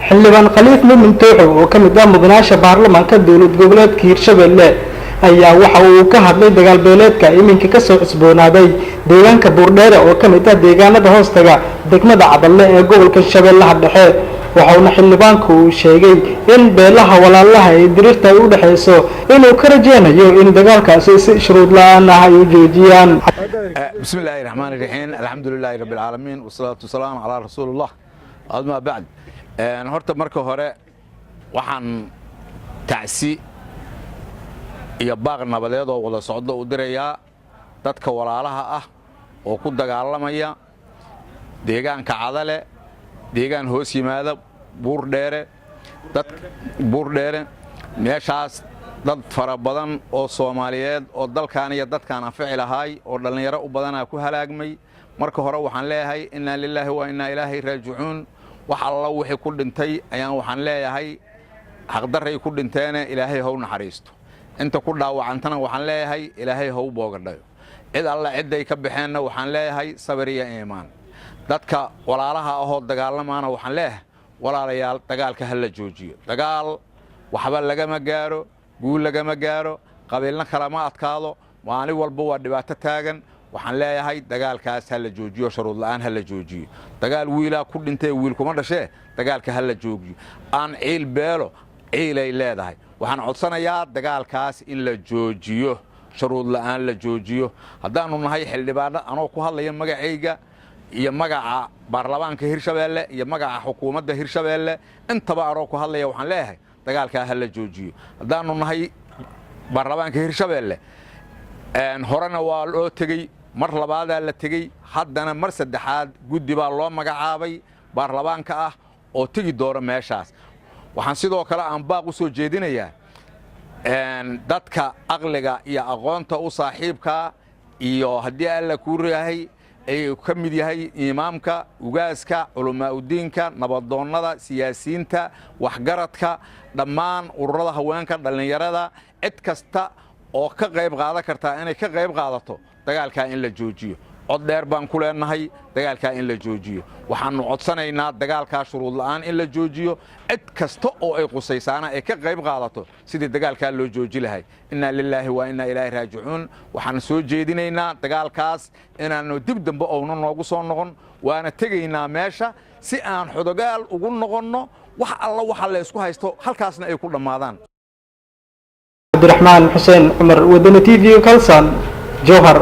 xildhibaan khaliif muumin tooxow oo ka mid ah mudanaasha baarlamaanka dowlad goboleedka hirshabelle ayaa waxa uu ka hadlay dagaal beeleedka iminka ka soo cusboonaaday deegaanka buurdheere oo ka mid ah deegaanada hoostaga degmada Cadalle ee gobolka Shabeellaha Dhexe waxaana xildhibaanku uu sheegay in beelaha walaalaha ee dirirta u dhaxayso inuu ka rajeynayo in dagaalkaasi si shuruud la'aan ah ay u joojiyaan. bismillaahi raxmaani raxiim alxamdulillaahi rabbil caalamiin wasalaatu wasalaamu calaa rasuulillah adma bacd horta marka hore waxaan tacsi iyo baaq nabadeed oo wada socdo u dirayaa dadka walaalaha ah oo ku dagaalamaya deegaanka Cadalle deegaan hoos yimaada buurdheere meeshaas dad fara badan oo Soomaaliyeed oo dalkaan iyo dadkaan anfici lahaay oo dhalinyaro u badan ku halaagmay marka hore waxaan leeyahay inna lillahi wa inna ilaahi raaji'uun wax alla wixii ku dhintay ayaan waxaan leeyahay xaqdaray ku dhinteena ilaahay ha u naxariisto inta ku dhaawacantana waxaan leeyahay ilaahay ha u boogadhayo cid alla ciday ka baxeenna waxaan leeyahay sabir iyo iimaan dadka walaalaha ah oo dagaalamaana waxaan leeyahay walaalayaal dagaalka hal la joojiyo dagaal waxba lagama gaaro guul lagama gaaro qabiilna kala ma adkaado maalin walba waa dhibaato taagan waxaan leeyahay dagaalkaas hal la joojiyo shuruud la'aan hal la joojiyo dagaal wiila ku dhintay wiil kuma dhashay dagaalka hal la joojiyo aan ciil beelo ciilay leedahay waxaan codsanayaa dagaalkaas in la joojiyo shuruud la'aan la joojiyo haddaanu nahay xildhibaano anoo ku hadlaya magacayga iyo magaca baarlamaanka Hirshabelle iyo magaca xukuumadda Hirshabelle intaba anoo ku hadlaya waxaan leeyahay dagaalka hal la joojiyo haddaanu nahay baarlamaanka Hirshabelle horena waa loo tagay mar labaad la tagay haddana mar saddexaad guddi baa loo magacaabay baarlamaanka ah oo tagi doona meeshaas waxaan sidoo kale aan baaq u soo jeedinayaa dadka aqliga iyo aqoonta u saaxiibka iyo haddii alla ku raahay ay ka mid yahay imaamka ugaaska culamaa diinka nabadoonnada siyaasiyiinta waxgaradka dhammaan ururada haweenka dhalinyarada cid kasta oo ka qayb qaadan karta inay ka qayb qaadato dagaalka in la joojiyo cod dheer baan ku leenahay dagaalka in la joojiyo waxaanu codsanaynaa dagaalka shuruud la'aan in la joojiyo cid kasta oo ay qusaysaana ay ka qayb qaadato sidii dagaalka loo jooji lahay inna lillahi wa inna ilaahi raaji'uun waxaan soo jeedinaynaa dagaalkaas inaanu dib dambe oo noogu soo noqon waana tegaynaa meesha si aan xodogaal ugu noqonno wax alla waxa la isku haysto halkaasna ay ku dhamaadaan. Abdurrahmaan Xuseen Umar wadani TV Kalsan Jowhar.